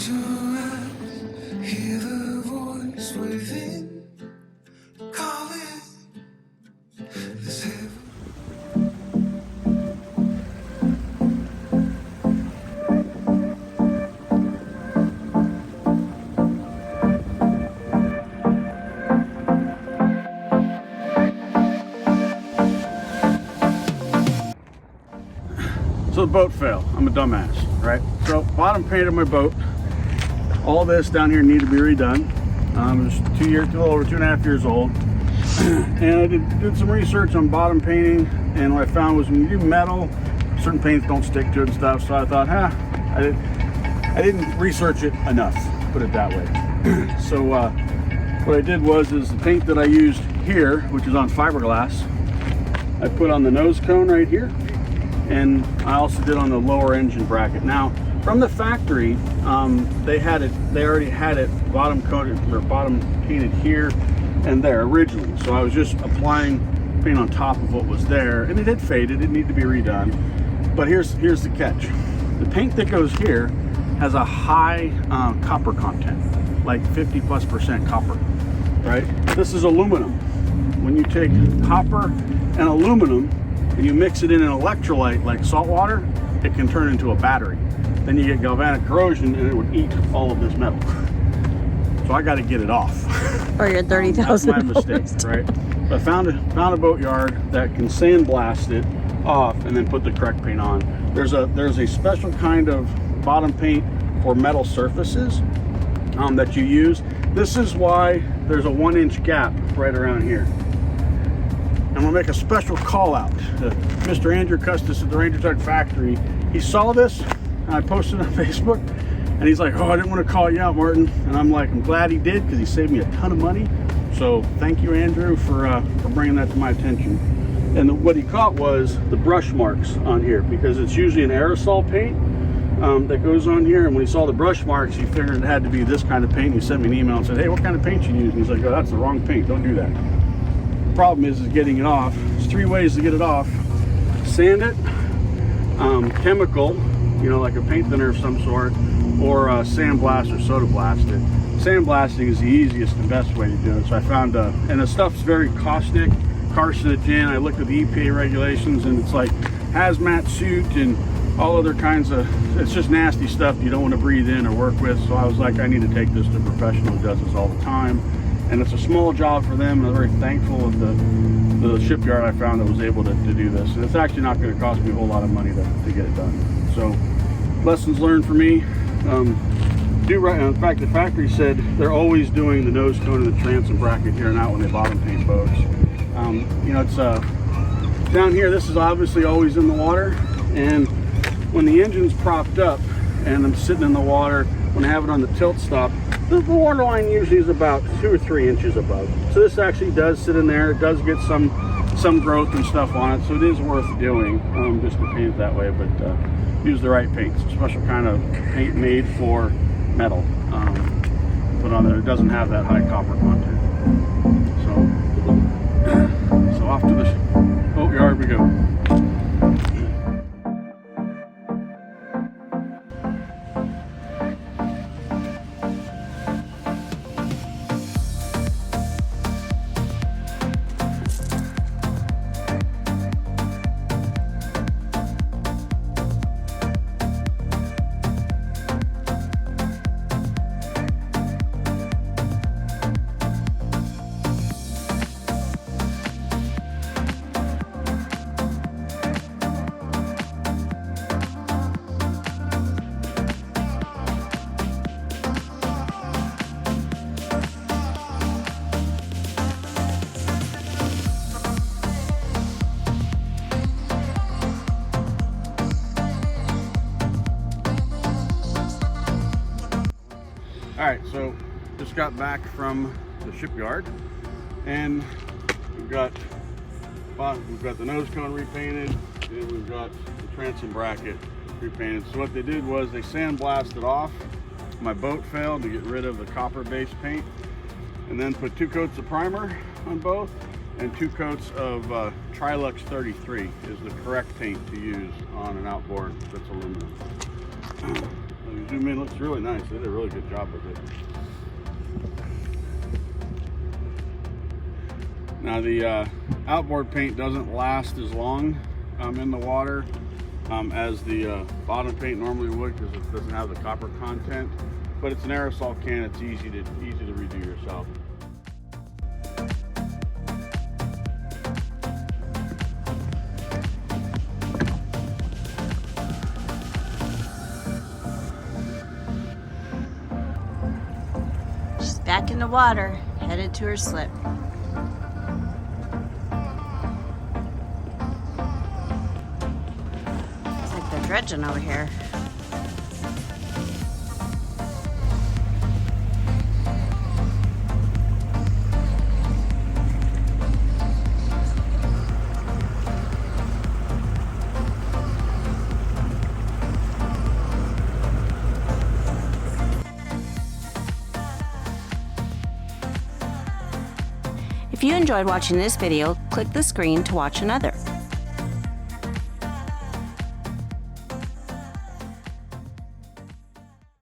Close your eyes, hear the voice within, calling this heaven. So the boat fell. I'm a dumbass, right? So bottom painted my boat. All this down here needed to be redone. It was a little over 2.5 years old. And I did some research on bottom painting, and what I found was when you do metal, certain paints don't stick to it and stuff. So I thought, I didn't research it enough, put it that way. So what I did was the paint that I used here, which is on fiberglass, I put on the nose cone right here. And I also did on the lower engine bracket. Now, from the factory, they already had it bottom coated or bottom painted here and there originally. So I was just applying paint on top of what was there, and it had faded. It needed to be redone. But here's the catch: the paint that goes here has a high copper content, like 50+% copper. Right? This is aluminum. When you take copper and aluminum and you mix it in an electrolyte like salt water, it can turn into a battery. Then you get galvanic corrosion and it would eat all of this metal. So I got to get it off. Or your $30,000. That's my mistake, right? So I found a boat yard that can sandblast it off and then put the correct paint on. There's a special kind of bottom paint for metal surfaces that you use. This is why there's a 1-inch gap right around here. I'm gonna make a special call out to Mr. Andrew Custis at the Ranger Tug Factory. He saw this, and I posted it on Facebook, and he's like, "Oh, I didn't want to call you out, Martin." And I'm like, "I'm glad he did, because he saved me a ton of money." So thank you, Andrew, for bringing that to my attention. And what he caught was the brush marks on here, because it's usually an aerosol paint that goes on here. And when he saw the brush marks, he figured it had to be this kind of paint. He sent me an email and said, "Hey, what kind of paint you use?" And he's like, "Oh, that's the wrong paint. Don't do that." Problem is getting it off. There's 3 ways to get it off: sand it, chemical, like a paint thinner of some sort, or sandblast or soda blast it. Sandblasting is the easiest and best way to do it. So I found and the stuff's very caustic, carcinogen. I looked at the EPA regulations, and it's like hazmat suit and all other kinds of, it's just nasty stuff you don't want to breathe in or work with. So I was like, I need to take this to a professional who does this all the time. And it's a small job for them, and I'm very thankful of the shipyard I found that was able to do this. And it's actually not going to cost me a whole lot of money to get it done. So, lessons learned for me. In fact, the factory said they're always doing the nose cone and the transom bracket here and out when they bottom paint boats. It's down here, this is obviously always in the water, and when the engine's propped up and I'm sitting in the water, when I have it on the tilt stop, the water line usually is about 2 or 3 inches above. So this actually does sit in there. It does get some growth and stuff on it, so it is worth doing, just to paint it that way. But use the right paint. It's a special kind of paint made for metal. Put on there. It doesn't have that high copper content. So off to the boat yard we go. All right, so just got back from the shipyard, and we've got the nose cone repainted, and we've got the transom bracket repainted. So what they did was they sandblasted off my boat failed to get rid of the copper-based paint, and then put 2 coats of primer on both, and 2 coats of Trilux 33 is the correct paint to use on an outboard that's aluminum. The zoom in looks really nice. They did a really good job with it. Now the outboard paint doesn't last as long in the water as the bottom paint normally would, because it doesn't have the copper content. But it's an aerosol can. It's easy to redo yourself. She's back in the water, headed to her slip. It's like they're dredging over here. If you enjoyed watching this video, click the screen to watch another.